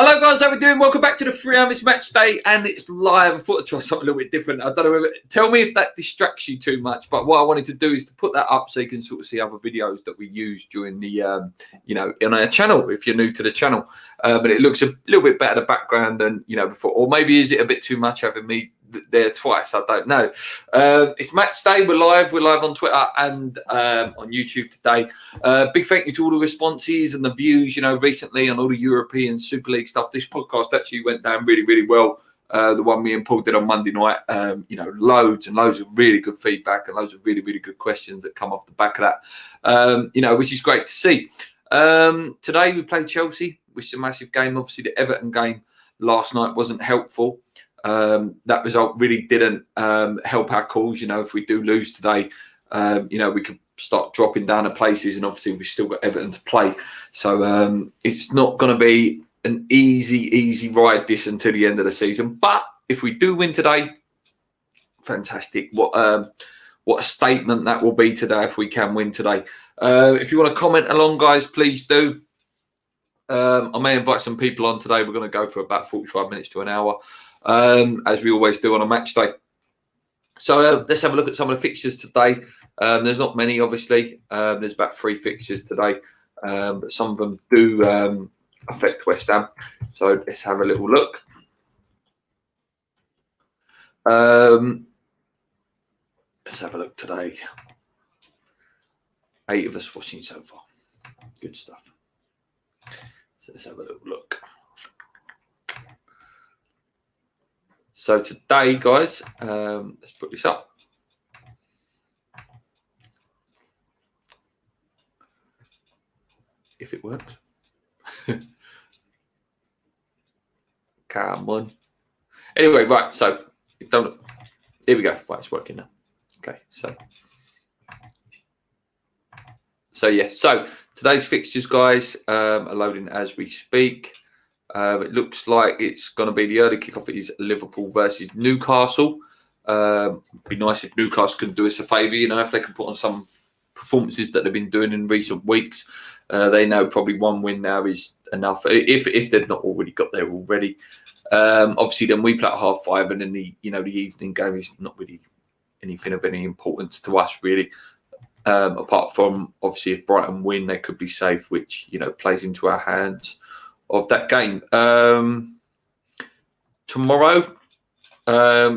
Hello guys, how we doing? Welcome back to the 3 Hours Match Day, and it's live. I thought I'd try something a little bit different. I don't know. Tell me if that distracts you too much. But what I wanted to do is to put that up so you can sort of see other videos that we use during the, on our channel. If you're new to the channel, but it looks a little bit better the background than before, or maybe is it a bit too much having me there twice? I don't know. It's match day. We're live on Twitter and on YouTube today. Big thank you to all the responses and the views recently on all the European Super League stuff. This podcast actually went down really well. The one me and Paul did on Monday night. Loads and loads of really good feedback and loads of really good questions that come off the back of that, which is great to see. Today we played Chelsea, which is a massive game. Obviously the Everton game last night wasn't helpful. That result really didn't help our cause. If we do lose today, we could start dropping down to places, and obviously we've still got Everton to play. So it's not going to be an easy ride this until the end of the season. But if we do win today, fantastic. What a statement that will be today if we can win today. If you want to comment along, guys, please do. I may invite some people on today. We're going to go for about 45 minutes to an hour. As we always do on a match day. So let's have a look at some of the fixtures today. There's not many, obviously. There's about 3 fixtures today, but some of them do affect West Ham. So let's have a little look. Let's have a look today. 8 of us watching so far. Good stuff. So let's have a little look. So today, guys, let's put this up. If it works. Come on. Anyway, right, so here we go. Right, it's working now. Okay, so yeah, so today's fixtures, guys, are loading as we speak. It looks like it's going to be the early kickoff. It is Liverpool versus Newcastle. It'd be nice if Newcastle can do us a favour, if they can put on some performances that they've been doing in recent weeks. They know probably one win now is enough, if they've not already got there already. Obviously, then we play at 5:30, and then the evening game is not really anything of any importance to us, really. Apart from, obviously, if Brighton win, they could be safe, which, plays into our hands of that game. Tomorrow,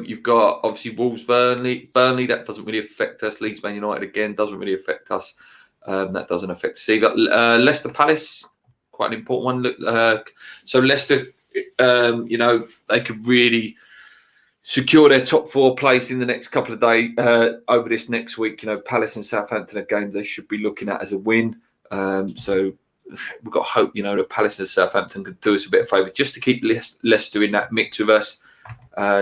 you've got obviously Wolves, Burnley. That doesn't really affect us. Leeds, Man United again doesn't really affect us. That doesn't affect us either. Leicester Palace, quite an important one. So Leicester, they could really secure their top 4 place in the next couple of days over this next week. Palace and Southampton are games they should be looking at as a win. So we've got hope, that Palace and Southampton could do us a bit of favour just to keep Leicester in that mix with us.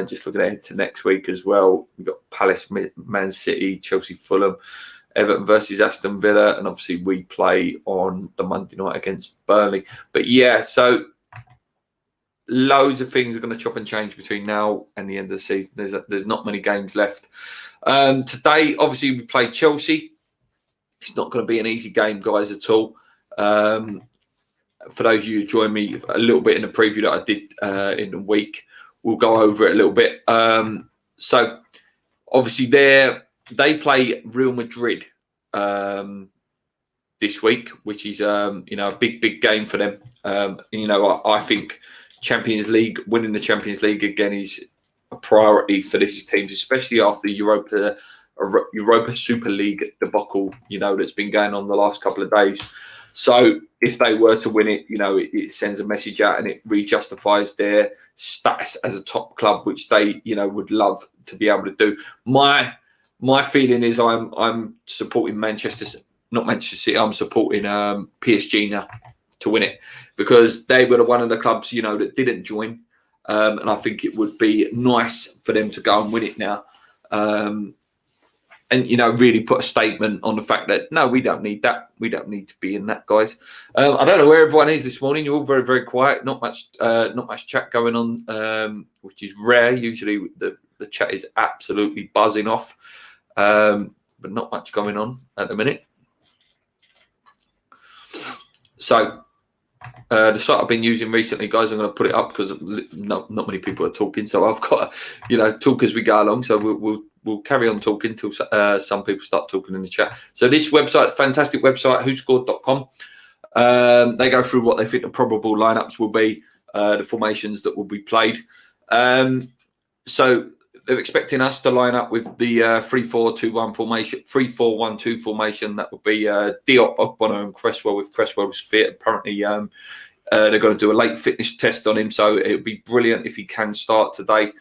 Just looking ahead to next week as well, we've got Palace, Man City, Chelsea, Fulham, Everton versus Aston Villa, and obviously we play on the Monday night against Burnley. But yeah, so loads of things are going to chop and change between now and the end of the season. There's not many games left. Today, obviously, we play Chelsea. It's not going to be an easy game, guys, at all. For those of you who joined me a little bit in the preview that I did in the week, we'll go over it a little bit. So obviously they play Real Madrid this week, which is a big game for them. I think winning the Champions League again is a priority for these teams, especially after Europa Super League debacle, that's been going on the last couple of days. So if they were to win it, it sends a message out and it re-justifies their status as a top club, which they, would love to be able to do. My feeling is I'm supporting not Manchester City. I'm supporting PSG now to win it, because they were one of the clubs, that didn't join. And I think it would be nice for them to go and win it now. And, really put a statement on the fact that, no, we don't need that. We don't need to be in that, guys. I don't know where everyone is this morning. You're all very, very quiet. Not much chat going on, which is rare. Usually the chat is absolutely buzzing off, but not much going on at the minute. So The site I've been using recently, guys, I'm going to put it up because not many people are talking, so I've got to, talk as we go along. So we'll carry on talking until some people start talking in the chat. So this website, fantastic website, whoscored.com. They go through what they think the probable lineups will be, the formations that will be played. So they're expecting us to line up with the 3-4-2-1 formation, 3-4-1-2 formation. That would be Diop, Ogbono, and Cresswell. If Cresswell's fit, apparently they're going to do a late fitness test on him, so it would be brilliant if he can start today.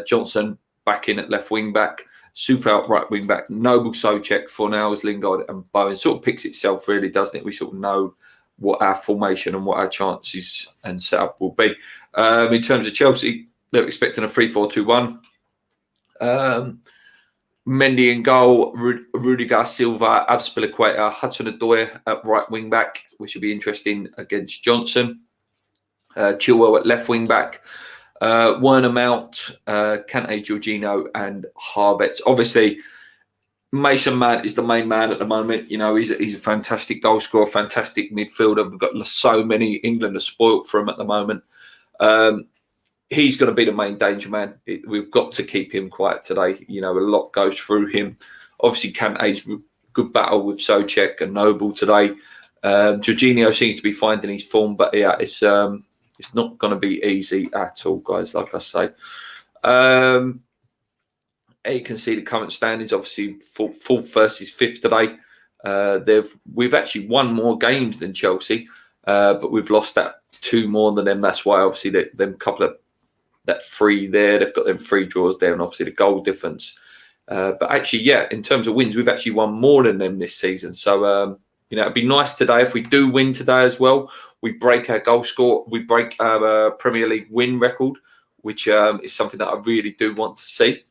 Johnson back in at left wing back, Soufal right wing back, Noble, Souček, Fornals, Lingard, and Bowen. Sort of picks itself, really, doesn't it? We sort of know what our formation and what our chances and setup will be. In terms of Chelsea, they're expecting a 3-4-2-1. Mendy in goal, Rudiger, Silva, Azpilicueta, Hudson-Odoi at right wing back, which will be interesting against Johnson. Chilwell at left wing back. Werner, Mount, Kante, Jorginho, and Havertz. Obviously, Mason Mount is the main man at the moment. He's a fantastic goal scorer, fantastic midfielder. We've got so many. England are spoilt for him at the moment. He's going to be the main danger man. We've got to keep him quiet today. A lot goes through him. Obviously, Kante's good battle with Souček and Noble today. Jorginho seems to be finding his form, but yeah, it's not going to be easy at all, guys. Like I say, you can see the current standings. Obviously, fourth versus fifth today. We've actually won more games than Chelsea, but we've lost that 2 more than them. That's why obviously them couple of that 3 there, they've got them 3 draws there, and obviously the goal difference. But actually, yeah, in terms of wins, we've actually won more than them this season. So it'd be nice today if we do win today as well. We break our goal score, we break our Premier League win record, which is something that I really do want to see.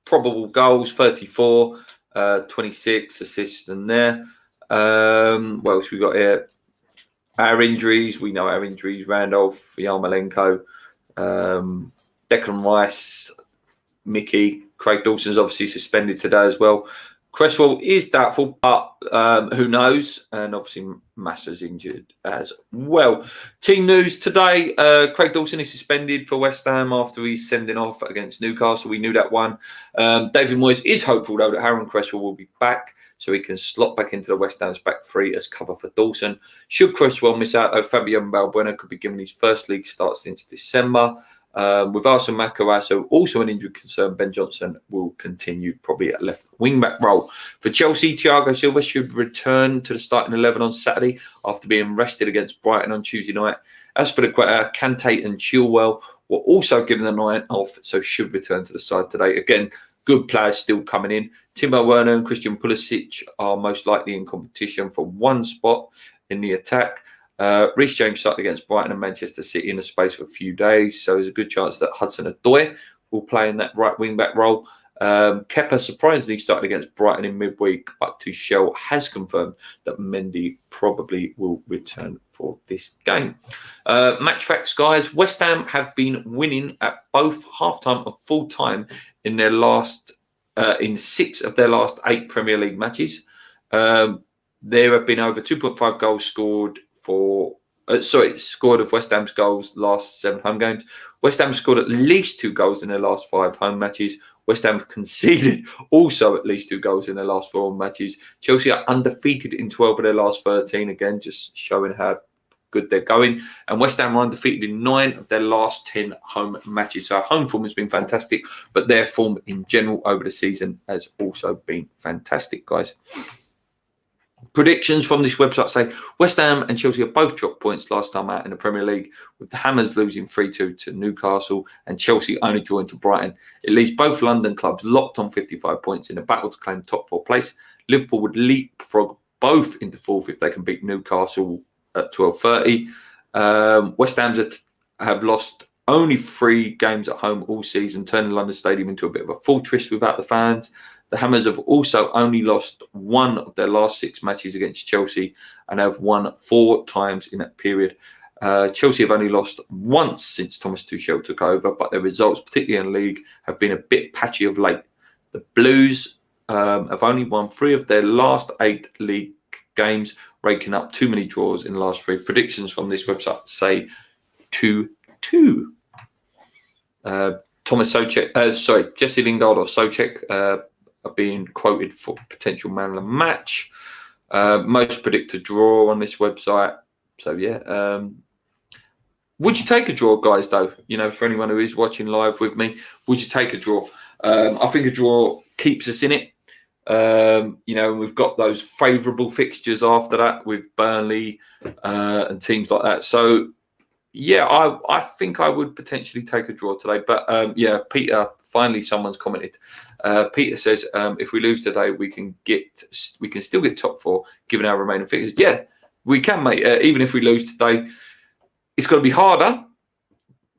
Probable goals 34, 26 assists in there. What else we got here? Our injuries, we know our injuries. Randolph, Yarmolenko, Declan Rice, Mickey, Craig Dawson's obviously suspended today as well. Cresswell is doubtful, but who knows? And obviously Massa's injured as well. Team news today, Craig Dawson is suspended for West Ham after he's sending off against Newcastle. We knew that one. David Moyes is hopeful, though, that Aaron Cresswell will be back so he can slot back into the West Ham's back 3 as cover for Dawson. Should Cresswell miss out, though, Fabian Balbuena could be given his first league start since December. With Arsene Makarazzo also an injury concern, Ben Johnson will continue probably at left wing back role. For Chelsea, Thiago Silva should return to the starting 11 on Saturday after being rested against Brighton on Tuesday night. Azpilicueta, Kante and Chilwell were also given the night off, so should return to the side today. Again, good players still coming in. Timo Werner and Christian Pulisic are most likely in competition for 1 spot in the attack. Reece James started against Brighton and Manchester City in the space for a few days, so there's a good chance that Hudson-Odoi will play in that right wing back role. Kepa surprisingly started against Brighton in midweek, but Tuchel has confirmed that Mendy probably will return for this game. Match facts, guys. West Ham have been winning at both half-time and full-time in their in 6 of their last 8 Premier League matches. There have been over 2.5 goals scored scored of West Ham's goals last 7 home games. West Ham scored at least 2 goals in their last 5 home matches. West Ham conceded also at least 2 goals in their last 4 matches. Chelsea are undefeated in 12 of their last 13, again, just showing how good they're going. And West Ham are undefeated in 9 of their last 10 home matches. So home form has been fantastic, but their form in general over the season has also been fantastic, guys. Predictions from this website say West Ham and Chelsea have both dropped points last time out in the Premier League, with the Hammers losing 3-2 to Newcastle and Chelsea only drawing to Brighton. It leaves both London clubs locked on 55 points in a battle to claim top 4 place. Liverpool would leapfrog both into 4th if they can beat Newcastle at 12:30. West Ham have lost only 3 games at home all season, turning London Stadium into a bit of a fortress without the fans. The Hammers have also only lost 1 of their last 6 matches against Chelsea and have won 4 times in that period. Chelsea have only lost once since Thomas Tuchel took over, but their results, particularly in the league, have been a bit patchy of late. The Blues have only won 3 of their last 8 league games, raking up too many draws in the last 3. Predictions from this website say 2-2. Thomas Souček, Jesse Lingard or Souček are being quoted for potential man of the match. Most predict a draw on this website. So yeah, would you take a draw, guys? Though, for anyone who is watching live with me, would you take a draw? I think a draw keeps us in it. We've got those favourable fixtures after that with Burnley and teams like that. So yeah, I think I would potentially take a draw today. But Peter, finally someone's commented. Peter says if we lose today, we can still get top 4 given our remaining fixtures. Yeah, we can, mate. Even if we lose today, it's going to be harder.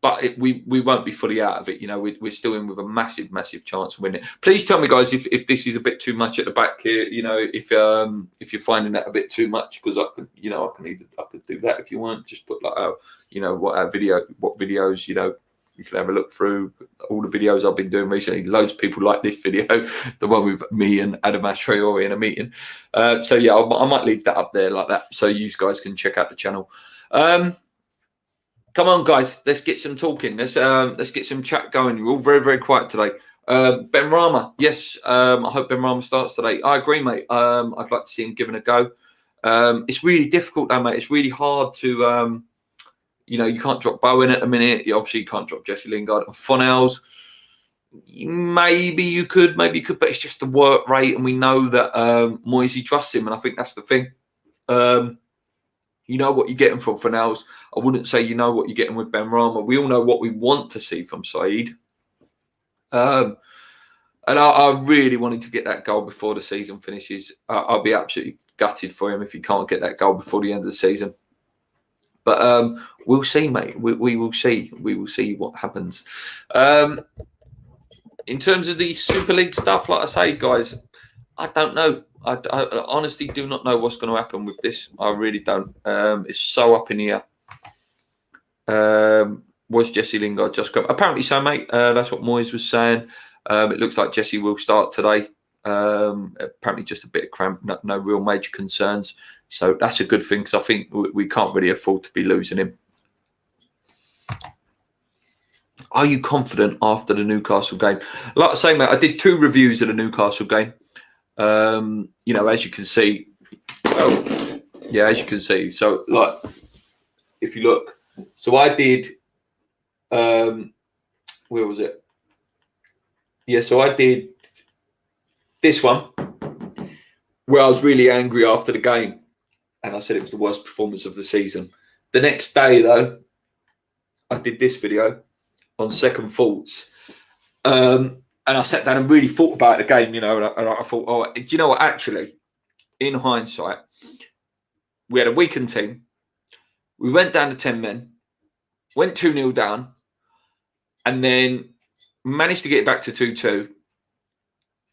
But we won't be fully out of it. We're still in with a massive, massive chance of winning. Please tell me, guys, if this is a bit too much at the back here. If you're finding that a bit too much, because I could do that if you want. Just put what videos. You can have a look through all the videos I've been doing recently. Loads of people like this video, the one with me and Adam Traore in a meeting. So yeah, I might leave that up there like that, so you guys can check out the channel. Come on, guys. Let's get some talking. Let's get some chat going. You're all very, very quiet today. Ben Rama. Yes, I hope Ben Rama starts today. I agree, mate. I'd like to see him given a go. It's really difficult, though, mate. It's really hard to, you can't drop Bowen at the minute. You obviously can't drop Jesse Lingard and Fonels. Maybe you could, but it's just the work rate, and we know that Moisey trusts him, and I think that's the thing. You know what you're getting from Fonels. I wouldn't say you know what you're getting with Ben Rama. We all know what we want to see from Saeed. And I really wanted to get that goal before the season finishes. I'll be absolutely gutted for him if he can't get that goal before the end of the season. But we'll see, mate. We will see. We will see what happens. In terms of the Super League stuff, like I say, guys, I don't know. I honestly do not know what's going to happen with this. I really don't. It's so up in the air. Was Jesse Lingard just come? Apparently so, mate. That's what Moyes was saying. It looks like Jesse will start today. Apparently just a bit of cramp, no real major concerns. So that's a good thing, because I think we can't really afford to be losing him. Are you confident after the Newcastle game? Like I say, mate, I did 2 reviews of the Newcastle game. As you can see, as you can see. So, like, if you look, so I did, where was it? Yeah, so I did this one where I was really angry after the game, and I said it was the worst performance of the season. The next day, though, I did this video on second thoughts. And I sat down and really thought about the game, and I thought, do you know what? Actually, in hindsight, we had a weakened team. We went down to 10 men, went 2-0 down, and then managed to get back to 2-2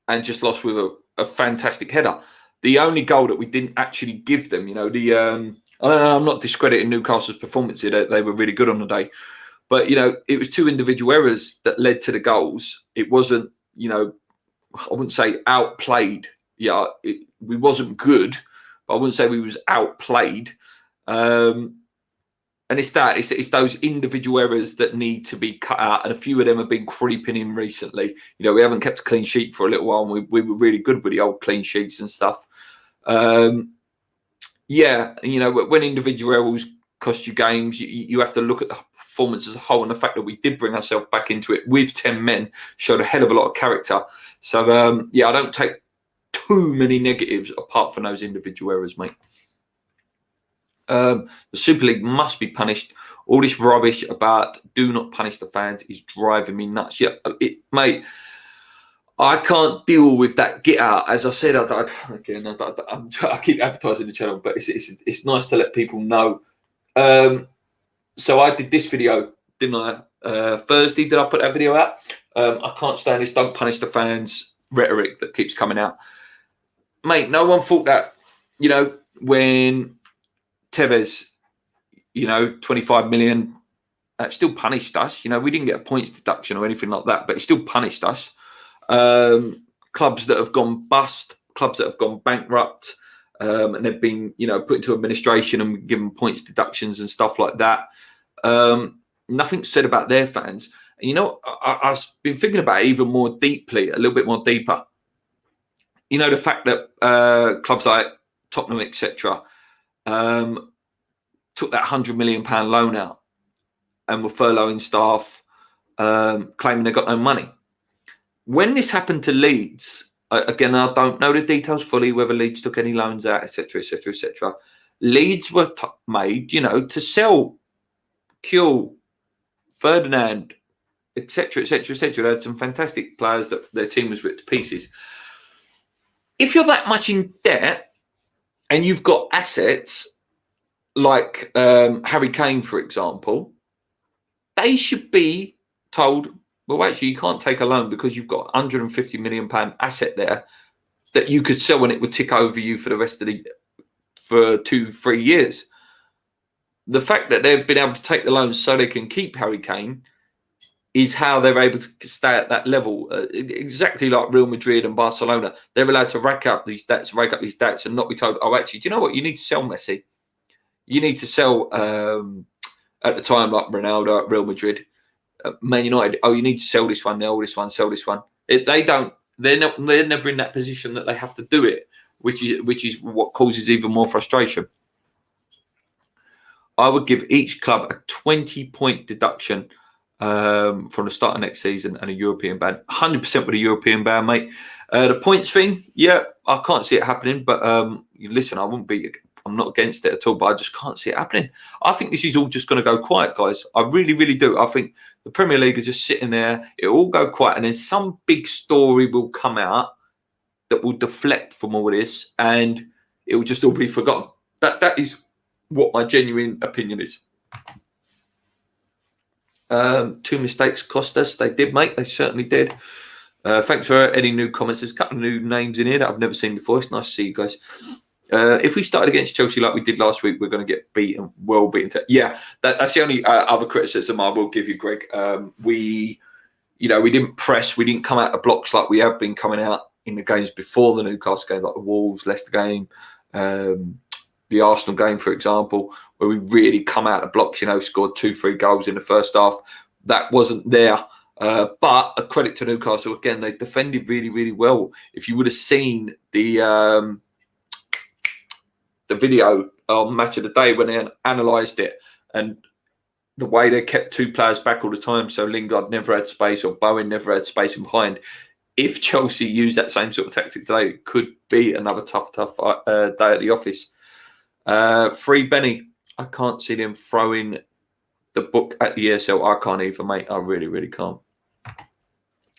and just lost with a fantastic header. The only goal that we didn't actually give them, I'm not discrediting Newcastle's performance here. They were really good on the day. But, it was 2 individual errors that led to the goals. It wasn't, I wouldn't say outplayed. Yeah, we wasn't good, but I wouldn't say we was outplayed. And it's those individual errors that need to be cut out. And a few of them have been creeping in recently. We haven't kept a clean sheet for a little while. And we were really good with the old clean sheets and stuff. When individual errors cost you games, you have to look at the performance as a whole, and the fact that we did bring ourselves back into it with 10 men showed a hell of a lot of character. So I don't take too many negatives apart from those individual errors, mate. The Super League must be punished. All this rubbish about do not punish the fans is driving me nuts. Yeah, mate, I can't deal with that get out. As I said, I keep advertising the channel, but it's nice to let people know. So I did this video, didn't I? Thursday, did I put that video out? I can't stand this don't punish the fans rhetoric that keeps coming out. Mate, no one thought that, when Tevez, 25 million, still punished us. We didn't get a points deduction or anything like that, but it still punished us. clubs that have gone bust, clubs that have gone bankrupt, and they've been, put into administration and given points deductions and stuff like that. Nothing's said about their fans. And I've been thinking about it even more deeply, a little bit more deeper. The fact that clubs like Tottenham, etc., took that £100 million loan out and were furloughing staff, claiming they got no money. When this happened to Leeds, again, I don't know the details fully, whether Leeds took any loans out, etc., etc., etc. Leeds were made, to sell Kuehl, Ferdinand, etc., etc., etc. They had some fantastic players that their team was ripped to pieces. If you're that much in debt and you've got assets like Harry Kane, for example, they should be told, well, actually, you can't take a loan because you've got £150 million asset there that you could sell and it would tick over you for the rest of for 2-3 years. The fact that they've been able to take the loans so they can keep Harry Kane is how they're able to stay at that level. Exactly like Real Madrid and Barcelona. They're allowed to rack up these debts and not be told, oh, actually, do you know what? You need to sell Messi. You need to sell, at the time, like Ronaldo at Real Madrid, Man United. Oh, you need to sell this one, sell this one. They're never in that position that they have to do it, which is what causes even more frustration. I would give each club a 20-point deduction from the start of next season and a European ban. 100% with a European ban, mate. The points thing, yeah, I can't see it happening. But listen, I'm not against it at all, but I just can't see it happening. I think this is all just going to go quiet, guys. I really, really do. I think the Premier League is just sitting there. It'll all go quiet, and then some big story will come out that will deflect from all this, and it will just all be forgotten. That is what my genuine opinion is. 2 mistakes cost us. They did, mate. They certainly did. Thanks for any new comments. There's a couple of new names in here that I've never seen before. It's nice to see you guys. If we started against Chelsea like we did last week, we're going to get beaten, well beaten. Yeah, that's the only other criticism I will give you, Greg. We didn't press. We didn't come out of blocks like we have been coming out in the games before the Newcastle games, like the Wolves, Leicester game, the Arsenal game, for example, where we really come out of blocks, scored 2-3 goals in the first half. That wasn't there. But a credit to Newcastle, again, they defended really, really well. If you would have seen the video on Match of the Day when they analysed it and the way they kept 2 players back all the time, so Lingard never had space or Bowen never had space in behind. If Chelsea used that same sort of tactic today, it could be another tough day at the office. Free Benny, I can't see them throwing the book at the ESL. I can't either, mate. I really, really can't.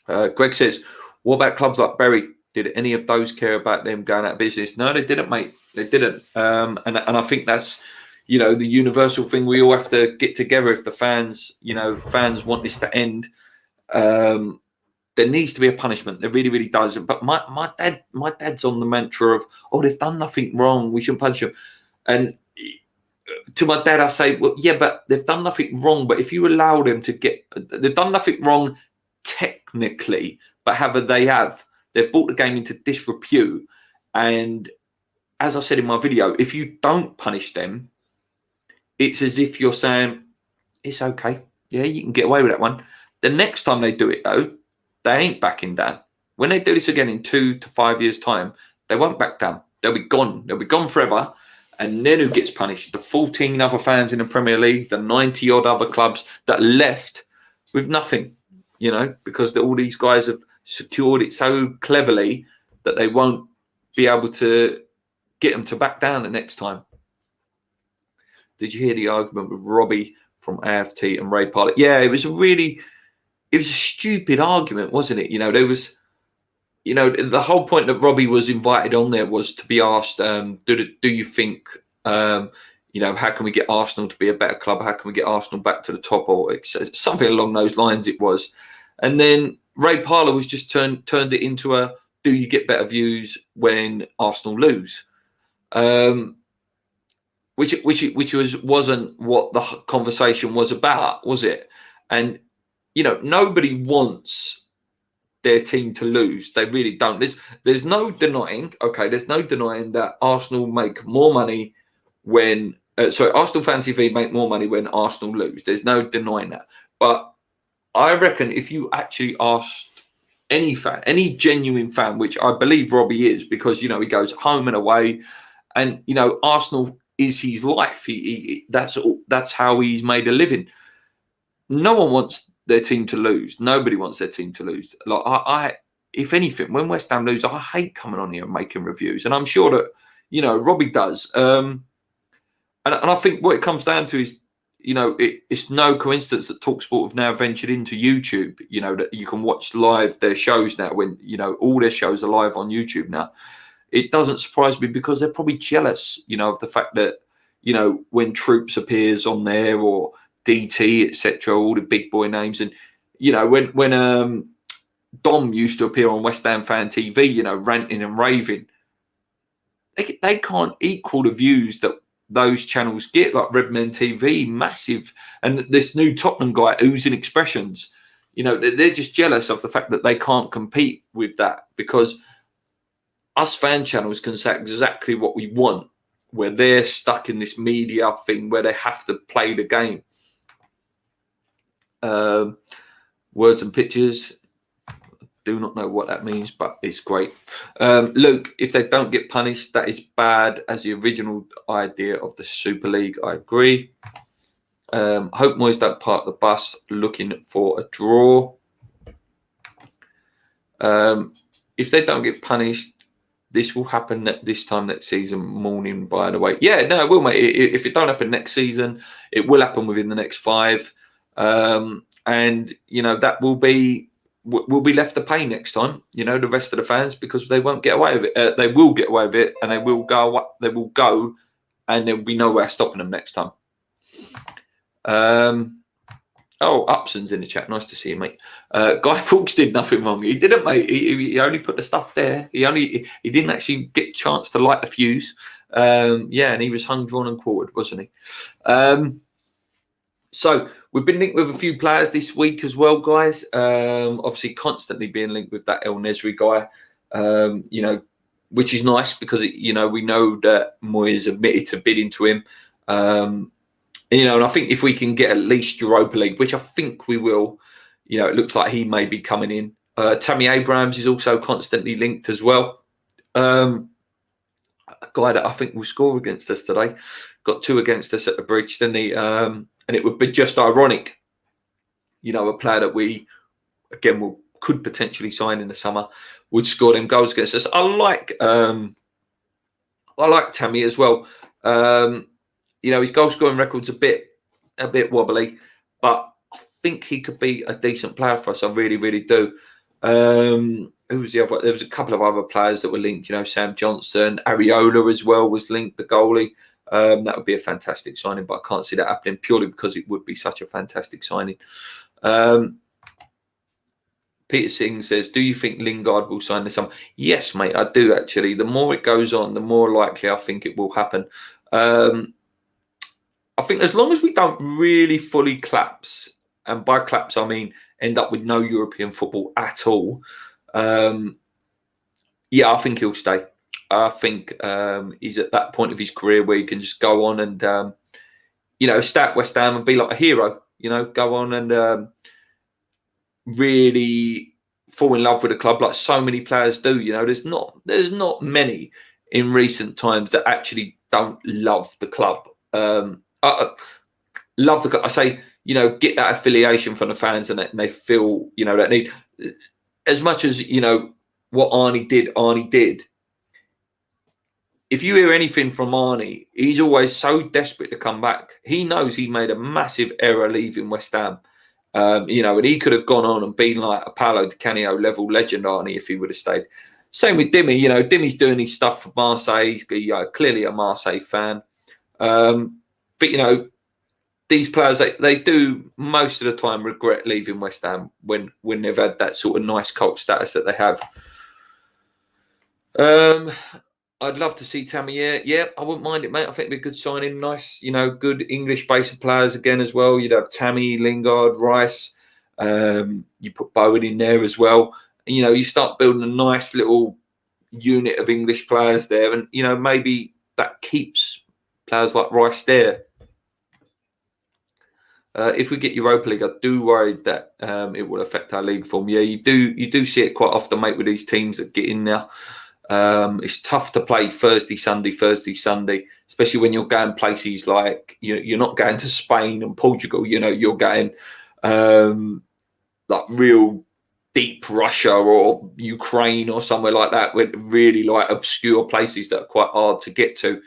Greg says, what about clubs like Bury? Did any of those care about them going out of business? No, they didn't, mate. They didn't. And I think that's, the universal thing. We all have to get together if the fans want this to end. There needs to be a punishment. There really, really does. But my dad's on the mantra of, oh, they've done nothing wrong. We shouldn't punish them. And to my dad, I say, well, yeah, but they've done nothing wrong. But if you allow them they've done nothing wrong technically, but however they have, they've brought the game into disrepute. And as I said in my video, if you don't punish them, it's as if you're saying, it's okay. Yeah, you can get away with that one. The next time they do it, though, they ain't backing down. When they do this again in 2 to 5 years' time, they won't back down. They'll be gone. They'll be gone forever. And then who gets punished? The 14 other fans in the Premier League, the 90-odd other clubs that left with nothing, because all these guys have secured it so cleverly that they won't be able to get them to back down the next time. Did you hear the argument with Robbie from AFT and Ray Parlour? Yeah, it was a stupid argument, wasn't it? There was, the whole point that Robbie was invited on there was to be asked, do you think, how can we get Arsenal to be a better club? How can we get Arsenal back to the top? Or something along those lines it was. And then Ray Parlour was just turned it into a, do you get better views when Arsenal lose? Which wasn't what the conversation was about, was it? And, nobody wants their team to lose. They really don't. There's no denying. Okay, there's no denying that Arsenal make more money when. Arsenal Fan TV make more money when Arsenal lose. There's no denying that. But I reckon if you actually asked any fan, any genuine fan, which I believe Robbie is, because he goes home and away, and Arsenal is his life. That's how he's made a living. No one wants their team to lose. Nobody wants their team to lose. Like I if anything, when West Ham lose, I hate coming on here and making reviews, and I'm sure that Robbie does. And I think what it comes down to is, it's no coincidence that TalkSport have now ventured into YouTube. That you can watch live their shows now. When all their shows are live on YouTube now. It doesn't surprise me, because they're probably jealous, of the fact that when Troops appears on there, or DT, etc., all the big boy names, and when Dom used to appear on West Ham Fan TV, ranting and raving, they can't equal the views that those channels get, like Redmen TV, massive, and this new Tottenham guy oozing expressions. They're just jealous of the fact that they can't compete with that, because us fan channels can say exactly what we want, where they're stuck in this media thing where they have to play the game. Words and pictures. Do not know what that means, but it's great. Luke, if they don't get punished, that is bad as the original idea of the Super League. I agree. Hope Moyes don't park the bus, looking for a draw. If they don't get punished, this will happen this time next season morning, by the way. Yeah, no, it will, mate. If it don't happen next season, it will happen within the next 5. And, that will be left to pay next time, the rest of the fans, because they won't get away with it. They will get away with it, and they will go, and there will be nowhere stopping them next time. Upson's in the chat. Nice to see you, mate. Guy Fawkes did nothing wrong. He didn't, mate. He only put the stuff there. He didn't actually get a chance to light the fuse. And he was hung, drawn, and quartered, wasn't he? So we've been linked with a few players this week as well, guys. Obviously, constantly being linked with that El Nesri guy. Which is nice, because we know that Moyes admitted to bidding to him. And I think if we can get at least Europa League, which I think we will, it looks like he may be coming in. Tammy Abrahams is also constantly linked as well. A guy that I think will score against us today. Got 2 against us at the bridge, didn't he? And it would be just ironic, a player that we, again, could potentially sign in the summer, would score them goals against us. I like Tammy as well. His goal scoring record's a bit wobbly, but I think he could be a decent player for us. I really, really do. Who was the other? There was a couple of other players that were linked. Sam Johnson, Areola as well was linked, the goalie. That would be a fantastic signing, but I can't see that happening purely because it would be such a fantastic signing. Peter Singh says, do you think Lingard will sign this summer? Yes, mate, I do actually. The more it goes on, the more likely I think it will happen. I think as long as we don't really fully collapse, and by collapse I mean end up with no European football at all, I think he'll stay. I think he's at that point of his career where he can just go on and, stay at West Ham and be like a hero, go on and really fall in love with the club like so many players do. There's not many in recent times that actually don't love the club. Love the club. I say, get that affiliation from the fans, and they feel, that need, as much as, what Arnie did. If you hear anything from Arnie, he's always so desperate to come back. He knows he made a massive error leaving West Ham. And he could have gone on and been like a Paolo Di Canio level legend, Arnie, if he would have stayed. Same with Dimmy. Dimmy's doing his stuff for Marseille. He's clearly a Marseille fan. But, these players, they do most of the time regret leaving West Ham when they've had that sort of nice cult status that they have. I'd love to see Tammy here. Yeah, I wouldn't mind it, mate. I think it'd be a good signing. Nice, good English base of players again as well. You'd have Tammy, Lingard, Rice. You put Bowen in there as well. And, you start building a nice little unit of English players there, and maybe that keeps players like Rice there. If we get Europa League, I do worry that it will affect our league form. Yeah, you do see it quite often, mate, with these teams that get in there. It's tough to play Thursday, Sunday, especially when you're going places like you're not going to Spain and Portugal. You're going like real deep Russia or Ukraine or somewhere like that, with really like obscure places that are quite hard to get to.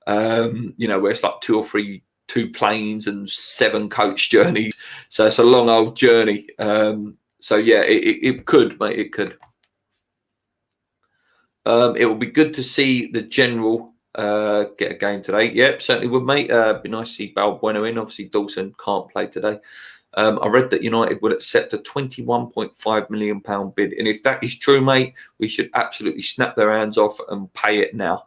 Where it's like 2 planes and 7 coach journeys. So it's a long old journey. So yeah, it could, mate. It could. It will be good to see the general get a game today. Yep, certainly would, mate. Be nice to see Balbuena in. Obviously, Dawson can't play today. I read that United would accept a £21.5 million bid. And if that is true, mate, we should absolutely snap their hands off and pay it now.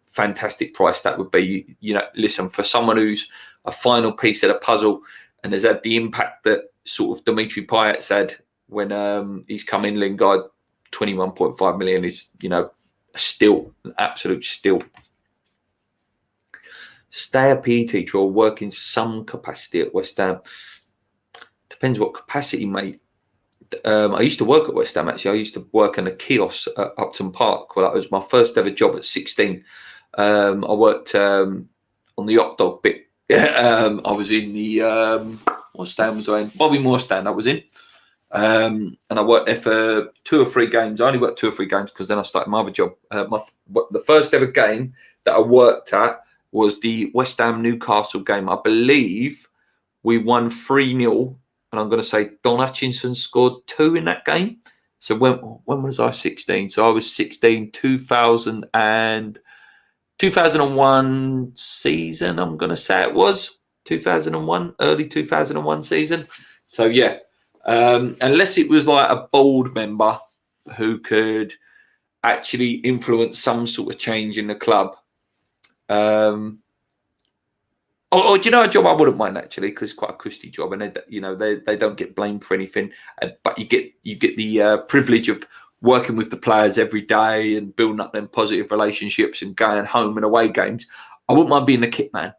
Fantastic price that would be. Listen, for someone who's a final piece of the puzzle and has had the impact that sort of Dimitri Payet's had when he's come in, Lingard, 21.5 million is, still an absolute steal. Stay a PE teacher or work in some capacity at West Ham. Depends what capacity, mate. I used to work at West Ham, actually. I used to work in a kiosk at Upton Park. Well, that was my first ever job at 16. I worked on the hot dog bit. I was in the, what stand was I in? Bobby Moore stand I was in. And I worked there for 2 or 3 games. I only worked 2 or 3 games because then I started my other job. The first ever game that I worked at was the West Ham Newcastle game. I believe we won 3-0. And I'm going to say Don Hutchinson scored 2 in that game. So when was I 16? So I was 16, 2001 season, I'm going to say it was. 2001, early 2001 season. So yeah, unless it was like a board member who could actually influence some sort of change in the club. Or do you know a job I wouldn't mind, actually, because it's quite a cushy job, and they don't get blamed for anything, but you get the privilege of working with the players every day and building up them positive relationships and going home and away games. I wouldn't mind being the kit man.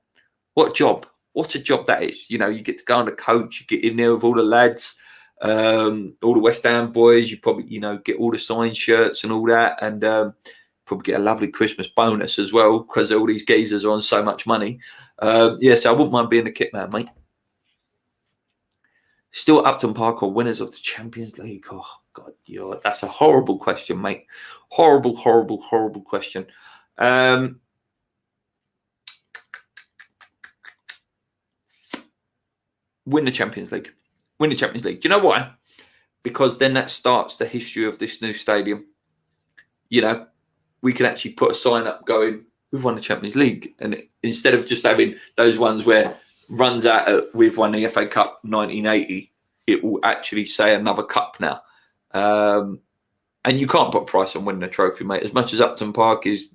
What job? What a job that is. You get to go on the coach, you get in there with all the lads, all the West Ham boys. You probably get all the signed shirts and all that, and probably get a lovely Christmas bonus as well because all these geezers are on so much money. Yes, I wouldn't mind being a kit man, mate. Still Upton Park or winners of the Champions League? Oh, God, that's a horrible question, mate. Horrible, horrible, horrible question. Win the Champions League. Win the Champions League. Do you know why? Because then that starts the history of this new stadium. We can actually put a sign up going, we've won the Champions League. And instead of just having those ones where runs out at, we've won the FA Cup 1980, it will actually say another cup now. And you can't put a price on winning a trophy, mate. As much as Upton Park is,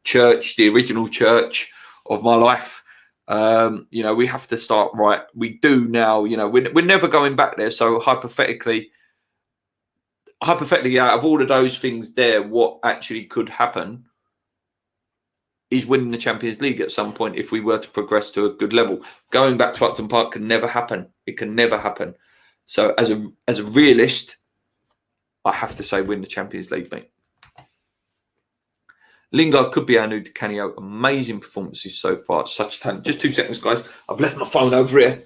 church, the original church of my life, we have to start right. We do now, we're never going back there. So hypothetically, out of all of those things there, what actually could happen is winning the Champions League at some point if we were to progress to a good level. Going back to Upton Park can never happen. It can never happen. So as a realist, I have to say win the Champions League, mate. Lingard could be our new Di Canio. Amazing performances so far. Such talent. Just 2 seconds, guys. I've left my phone over here.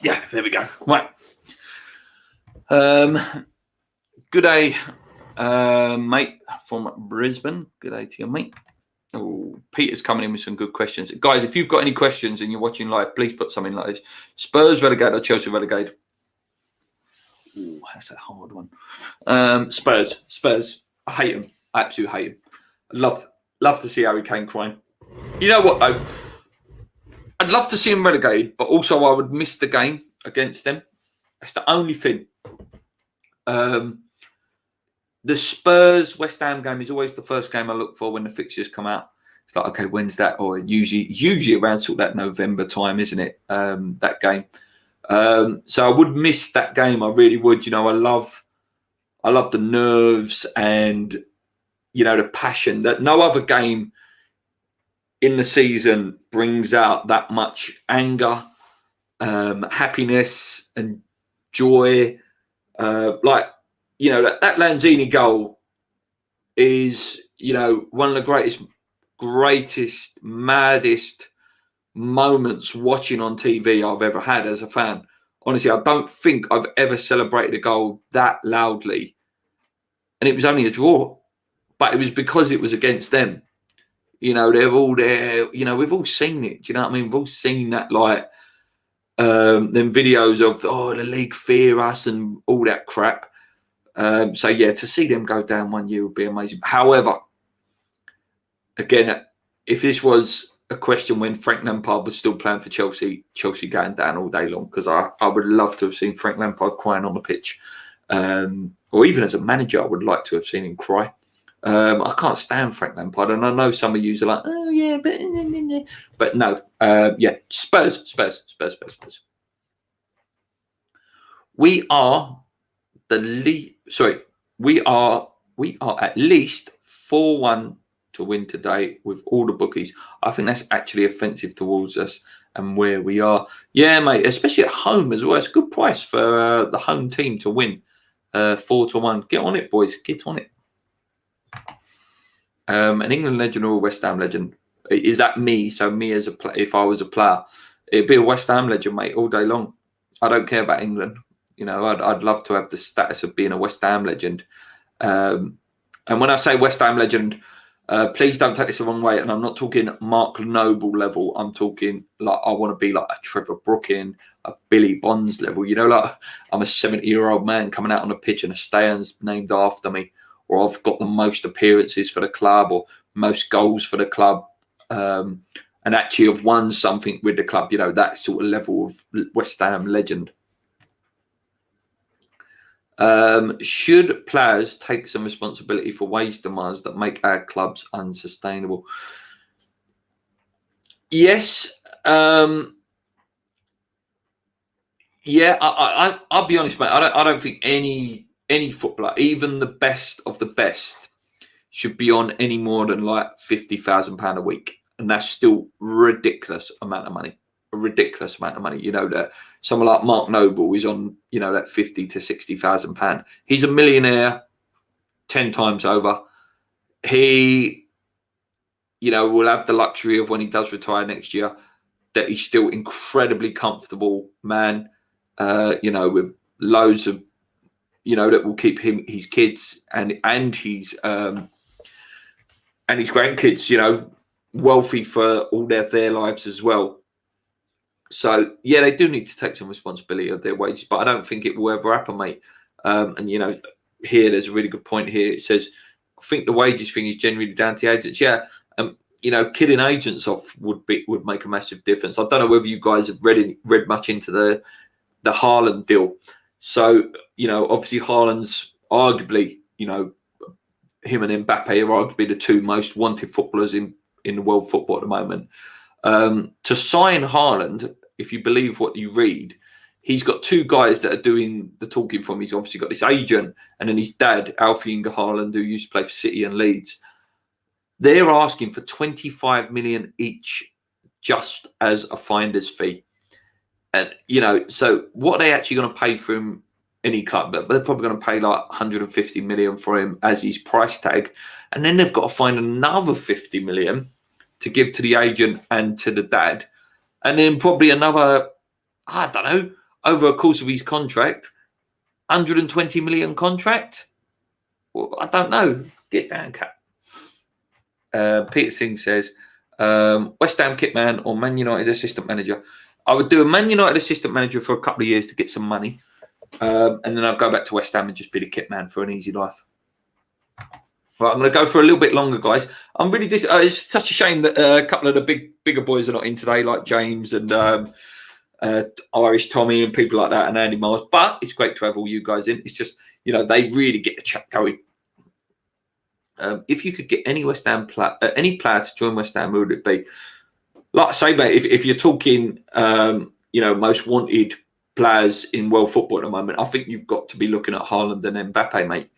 Yeah, there we go. Right. Good day, mate, from Brisbane. Good day to you, mate. Oh, Peter's coming in with some good questions. Guys, if you've got any questions and you're watching live, please put something like this. Spurs relegated or Chelsea relegated? Oh, that's a hard one. Spurs. I hate them. I absolutely hate them. Love to see Harry Kane crying. You know what, though? I'd love to see him relegated, but also I would miss the game against them. That's the only thing. The Spurs West Ham game is always the first game I look for when the fixtures come out. It's like, okay, when's that? Or usually around sort of that November time, isn't it? That game. So I would miss that game. I really would. You know, I love the nerves and, you know, the passion that no other game in the season brings out that much anger, happiness and joy. Like, you know, that Lanzini goal is, you know, one of the greatest, maddest moments watching on TV I've ever had as a fan. Honestly, I don't think I've ever celebrated a goal that loudly. And it was only a draw, but it was because it was against them. You know, they're all there. You know, we've all seen it. Do you know what I mean? We've all seen that, like, them videos of, oh, the league fear us and all that crap. So, yeah, to see them go down 1 year would be amazing. However, again, if this was a question when Frank Lampard was still playing for Chelsea going down all day long, because I would love to have seen Frank Lampard crying on the pitch. Or even as a manager, I would like to have seen him cry. I can't stand Frank Lampard, and I know some of you are like, oh yeah, but no, yeah, Spurs. We are we are at least 4-1 to win today with all the bookies. I think that's actually offensive towards us and where we are. Yeah, mate, especially at home as well. It's a good price for the home team to win. 4-1. Get on it, boys. Get on it. An England legend or a West Ham legend? Is that me? So me as a player, if I was a player, it'd be a West Ham legend, mate, all day long. I don't care about England. You know, I'd love to have the status of being a West Ham legend. And when I say West Ham legend, please don't take this the wrong way. And I'm not talking Mark Noble level. I'm talking like I want to be like a Trevor Brooking, a Billy Bonds level. You know, like I'm a 70-year-old man coming out on the pitch and a stadion's named after me, or I've got the most appearances for the club or most goals for the club, and actually have won something with the club. You know, that sort of level of West Ham legend. Should players take some responsibility for wage demands that make our clubs unsustainable? Yes. Yeah, I'll be honest, mate. I don't think any footballer, even the best of the best, should be on any more than like £50,000 a week, and that's still ridiculous amount of money. A ridiculous amount of money. You know, that someone like Mark Noble is on, you know, that £50,000 to £60,000. He's a millionaire 10 times over. He, you know, will have the luxury of when he does retire next year that he's still incredibly comfortable man. You know, with loads of, you know, that will keep him, his kids and his grandkids, you know, wealthy for all their lives as well. So yeah, they do need to take some responsibility of their wages, but I don't think it will ever happen, mate. And you know, here there's a really good point here. It says, I think the wages thing is generally down to the agents. Yeah, you know, killing agents off would make a massive difference. I don't know whether you guys have read much into the Haaland deal. So, you know, obviously Haaland's arguably, you know, him and Mbappe are arguably the two most wanted footballers in the world football at the moment. To sign Haaland, if you believe what you read, he's got two guys that are doing the talking for him. He's obviously got this agent and then his dad, Alfie Inge Haaland, who used to play for City and Leeds. They're asking for 25 million each just as a finder's fee. And, you know, so what are they actually going to pay for him? Any club, but they're probably going to pay like 150 million for him as his price tag. And then they've got to find another 50 million to give to the agent and to the dad. And then probably another, I don't know, over a course of his contract, 120 million contract. Well, I don't know. Get down, cat. Peter Singh says, West Ham kitman or Man United assistant manager. I would do a Man United assistant manager for a couple of years to get some money. And then I'll go back to West Ham and just be the kit man for an easy life. Right, I'm going to go for a little bit longer, guys. I'm really it's such a shame that a couple of the bigger boys are not in today, like James and Irish Tommy and people like that, and Andy Miles. But it's great to have all you guys in. It's just, you know, they really get the chat going. If you could get any West Ham any player to join West Ham, who would it be? Like I say, mate, if you're talking, most wanted players in world football at the moment, I think you've got to be looking at Haaland and Mbappe, mate.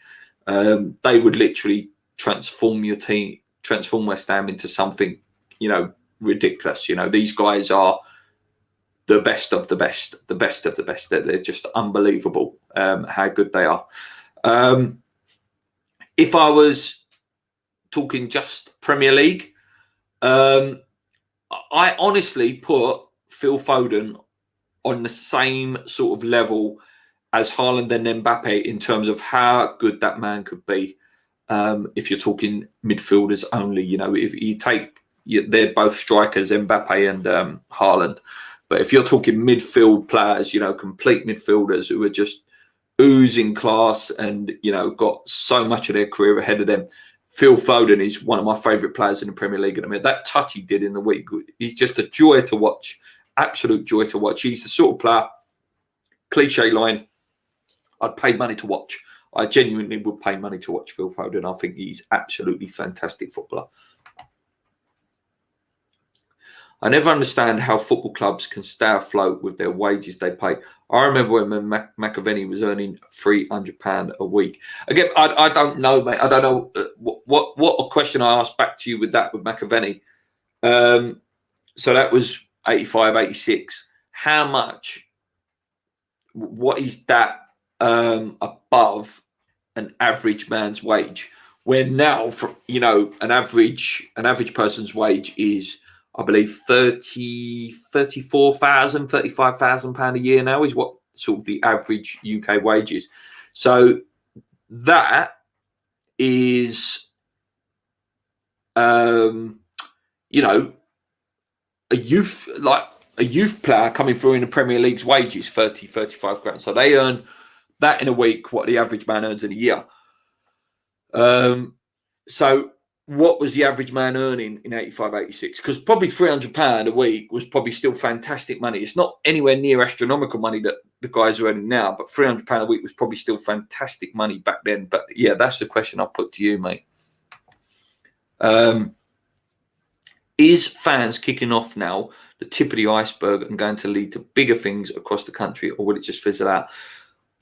They would literally transform your team, transform West Ham into something, ridiculous. These guys are the best of the best, the best of the best. They're just unbelievable how good they are. If I was talking just Premier League, I honestly put Phil Foden on the same sort of level as Haaland and Mbappe in terms of how good that man could be. If you're talking midfielders only, if you take, they're both strikers, Mbappe and Haaland. But if you're talking midfield players, complete midfielders who are just oozing class and, got so much of their career ahead of them, Phil Foden is one of my favourite players in the Premier League at the minute. That touch he did in the week, he's just a joy to watch, absolute joy to watch. He's the sort of player, cliche line, I'd pay money to watch. I genuinely would pay money to watch Phil Foden. I think he's absolutely fantastic footballer. I never understand how football clubs can stay afloat with their wages they pay. I remember when McAvenny was earning £300 a week. Again, I don't know, mate. I don't know what a question I asked back to you with that with McAvenny. So that was 85, 86. How much? What is that above an average man's wage? Where now, an average person's wage is, I believe, 34,000, 35,000 pound a year now is what sort of the average UK wage is. So that is, a youth player coming through in the Premier League's wages, 30, 35 grand. So they earn that in a week, what the average man earns in a year. So what was the average man earning in 85, 86? Because probably £300 a week was probably still fantastic money. It's not anywhere near astronomical money that the guys are earning now, but £300 a week was probably still fantastic money back then. But yeah, that's the question I'll put to you, mate. Is fans kicking off now the tip of the iceberg and going to lead to bigger things across the country, or will it just fizzle out?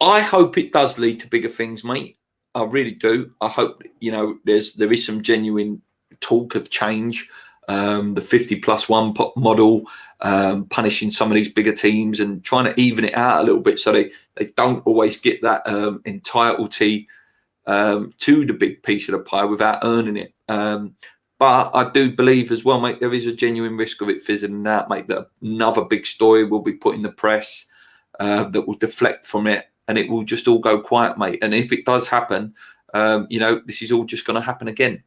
I hope it does lead to bigger things, mate. I really do. I hope, there is some genuine talk of change. The 50+1 model, punishing some of these bigger teams and trying to even it out a little bit so they don't always get that entitlement to the big piece of the pie without earning it. But I do believe as well, mate, there is a genuine risk of it fizzling out, mate, that another big story will be put in the press that will deflect from it. And it will just all go quiet, mate. And if it does happen, this is all just going to happen again.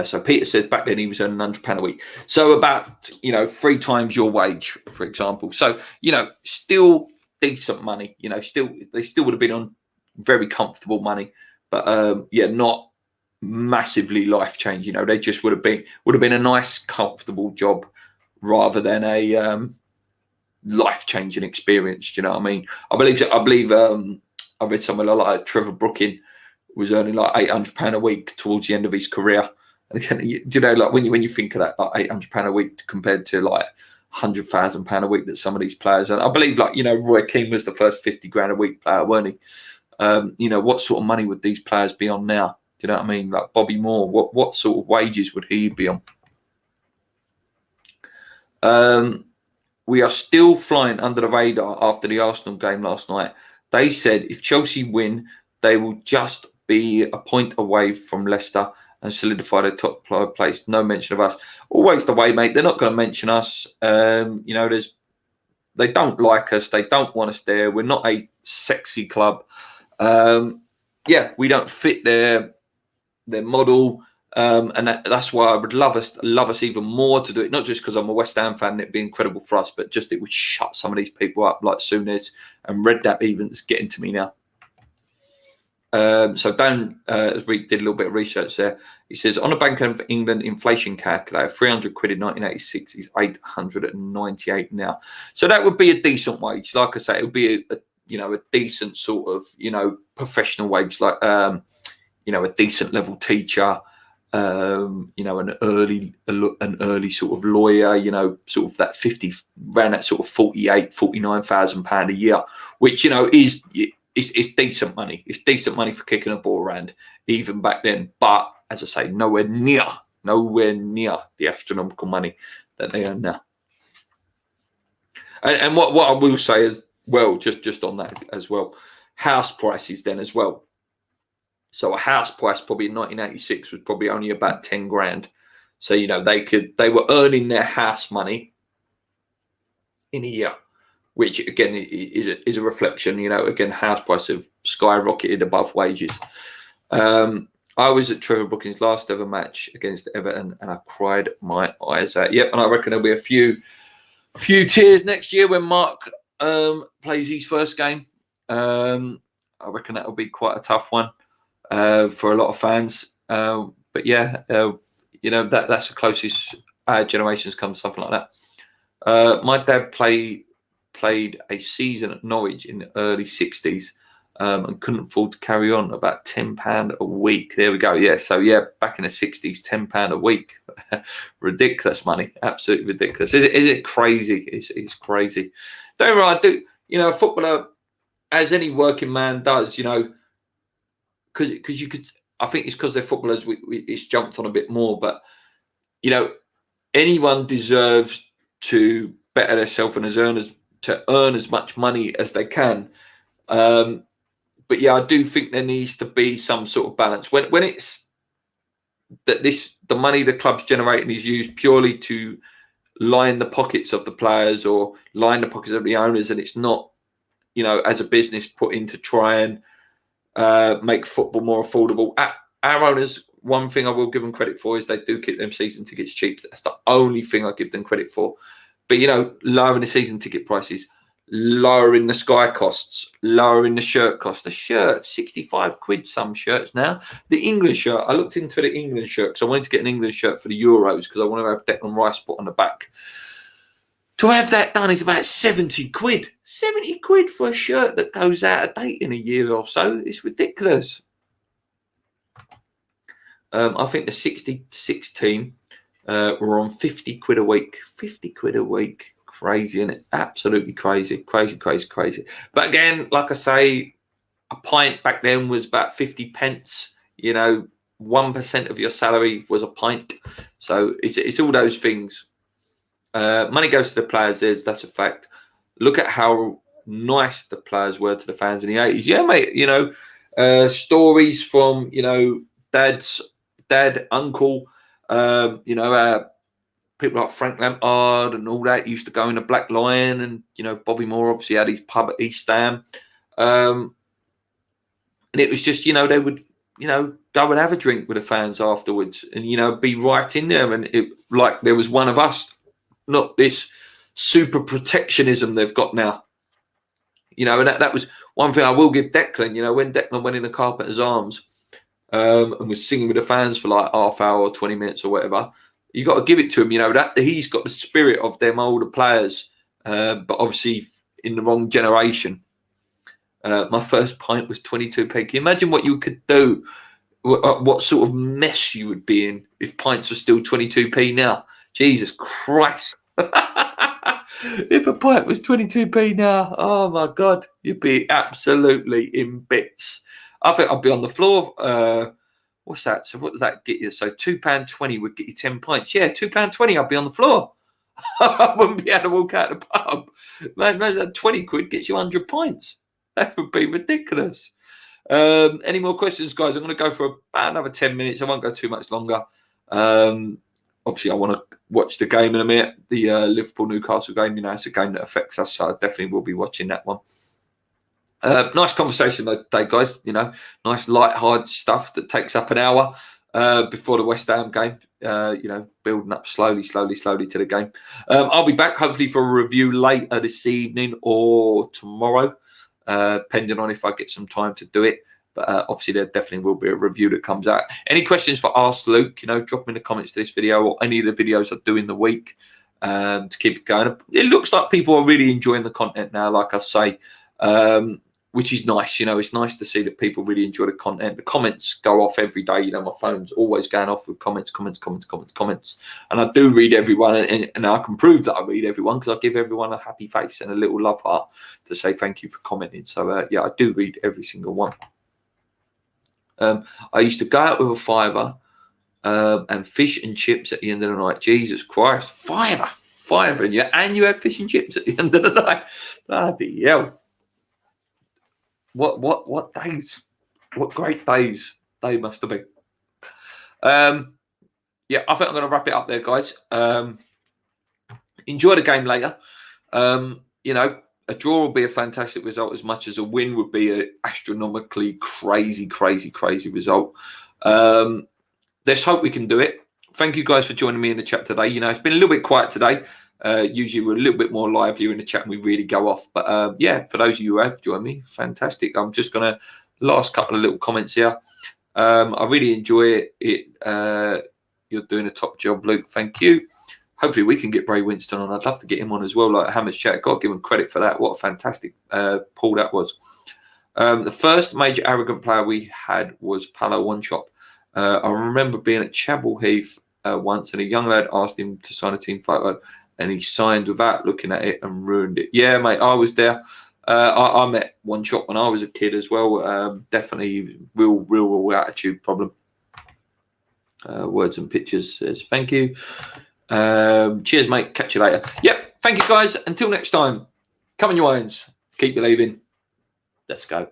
So Peter said back then he was earning £100 a week. So about, 3 times your wage, for example. So, still decent money. They still would have been on very comfortable money. But, not massively life-changing. They just would have been a nice, comfortable job rather than a life-changing experience. Do you know what I mean? I believe I read somewhere like Trevor Brooking was earning like £800 a week towards the end of his career. And like when you think of that, like £800 a week compared to like £100,000 a week that some of these players earn. I believe Roy Keane was the first 50 grand a week player, weren't he? What sort of money would these players be on now? Do you know what I mean? Like Bobby Moore, what sort of wages would he be on? We are still flying under the radar after the Arsenal game last night. They said if Chelsea win, they will just be a point away from Leicester and solidify their top place. No mention of us. Always the way, mate. They're not going to mention us. They don't like us. They don't want us there. We're not a sexy club. We don't fit their model. And that's why I would love us even more to do it. Not just because I'm a West Ham fan and it'd be incredible for us, but just it would shut some of these people up like Souness and Redknapp even's getting to me now. So Dan did a little bit of research there. He says, on a Bank of England inflation calculator, 300 quid in 1986 is 898 now. So that would be a decent wage. Like I say, it would be a decent sort of, professional wage. Like, you know, a decent level teacher, you know, an early sort of lawyer, you know, sort of that 50 around that sort of 49,000 pound a year, which, you know, is decent money. It's decent money for kicking a ball around even back then. But as I say, nowhere near the astronomical money that they earn now. And what I will say is, well, just on that as well, house prices then as well. So a house price probably in 1986 was probably only about 10 grand. So, you know, they were earning their house money in a year, which again is a reflection, you know, again, house prices have skyrocketed above wages. I was at Trevor Brookings' last ever match against Everton and I cried my eyes out. Yep, and I reckon there'll be a few tears next year when Mark plays his first game. I reckon that'll be quite a tough one for a lot of fans. But yeah, you know, that's the closest our generation's come to something like that. My dad played a season at Norwich in the early 60s and couldn't afford to carry on. About £10 a week. There we go. Yeah, so yeah, back in the 60s, £10 a week. Ridiculous money. Absolutely ridiculous. Is it crazy? It's crazy. Don't worry, I do. You know, a footballer, as any working man does, you know, because you could. I think it's because they're footballers. It's jumped on a bit more, but you know, anyone deserves to better themselves and to earn as much money as they can. But yeah, I do think there needs to be some sort of balance when it's that the money the club's generating is used purely to line the pockets of the players or line the pockets of the owners, and it's not, you know, as a business put in to try and make football more affordable. Our owners, one thing I will give them credit for is they do keep them season tickets cheap. That's the only thing I give them credit for. But, you know, lowering the season ticket prices, lowering the Sky costs, lowering the shirt cost. The shirt, 65 quid some shirts now. The England shirt, I looked into the England shirt because I wanted to get an England shirt for the Euros because I want to have Declan Rice put on the back. To have that done is about 70 quid. 70 quid for a shirt that goes out of date in a year or so. It's ridiculous. I think the 66 team were on 50 quid a week. 50 quid a week. Crazy, isn't it? Absolutely crazy. Crazy. But again, like I say, a pint back then was about 50 pence. You know, 1% of your salary was a pint. So it's all those things. Money goes to the players, that's a fact. Look at how nice the players were to the fans in the 80s. Yeah, mate, you know, stories from, you know, dad, uncle, you know, people like Frank Lampard and all that used to go in the Black Lion, and, you know, Bobby Moore obviously had his pub at East Ham. And it was just, you know, they would, you know, go and have a drink with the fans afterwards and, you know, be right in there. And it like there was one of us, not this super protectionism they've got now. You know, and that was one thing I will give Declan. You know, when Declan went in the Carpenter's Arms and was singing with the fans for like half hour or 20 minutes or whatever, you got to give it to him. You know, that he's got the spirit of them older players, but obviously in the wrong generation. My first pint was 22p. Can you imagine what you could do? What sort of mess you would be in if pints were still 22p now? Jesus Christ. If a pint was 22p now, oh my God, you'd be absolutely in bits. I think I'd be on the floor. What's that? So what does that get you? So £2.20 would get you 10 pints. Yeah, £2.20, I'd be on the floor. I wouldn't be able to walk out of the pub. Man, that 20 quid gets you 100 pints. That would be ridiculous. Any more questions, guys? I'm going to go for about another 10 minutes. I won't go too much longer. Obviously, I want to watch the game in a minute. The Liverpool-Newcastle game, you know, it's a game that affects us, so I definitely will be watching that one. Nice conversation today, guys. You know, nice light-hearted stuff that takes up an hour before the West Ham game. You know, building up slowly to the game. I'll be back hopefully for a review later this evening or tomorrow, depending on if I get some time to do it. But obviously, there definitely will be a review that comes out. Any questions for Ask Luke, you know, drop them in the comments to this video or any of the videos I do in the week to keep it going. It looks like people are really enjoying the content now, like I say. which is nice. You know, it's nice to see that people really enjoy the content. The comments go off every day. You know, my phone's always going off with comments. And I do read everyone, and I can prove that I read everyone because I give everyone a happy face and a little love heart to say thank you for commenting. So, yeah, I do read every single one. I used to go out with a fiver and fish and chips at the end of the night. Jesus Christ, fiver, yeah, and you have fish and chips at the end of the night. Bloody hell. What days? What great days they must have been. Yeah, I think I'm going to wrap it up there, guys. Enjoy the game later. You know, a draw will be a fantastic result as much as a win would be an astronomically crazy result. Let's hope we can do it. Thank you guys for joining me in the chat today. You know, it's been a little bit quiet today. Usually we're a little bit more lively in the chat and we really go off. But yeah, for those of you who have joined me, fantastic. I'm just going to, last couple of little comments here. I really enjoy it. You're doing a top job, Luke. Thank you. Hopefully we can get Bray Winston on. I'd love to get him on as well. Like Hammer's chat, got to give him credit for that. What a fantastic pull that was. The first major arrogant player we had was Palo One Chop. I remember being at Chapel Heath once, and a young lad asked him to sign a team photo, and he signed without looking at it and ruined it. Yeah, mate, I was there. I met One Chop when I was a kid as well. Definitely real attitude problem. Words and pictures says thank you. Cheers, mate. Catch you later. Yep. Thank you, guys. Until next time, come on, you irons. Keep believing. Let's go.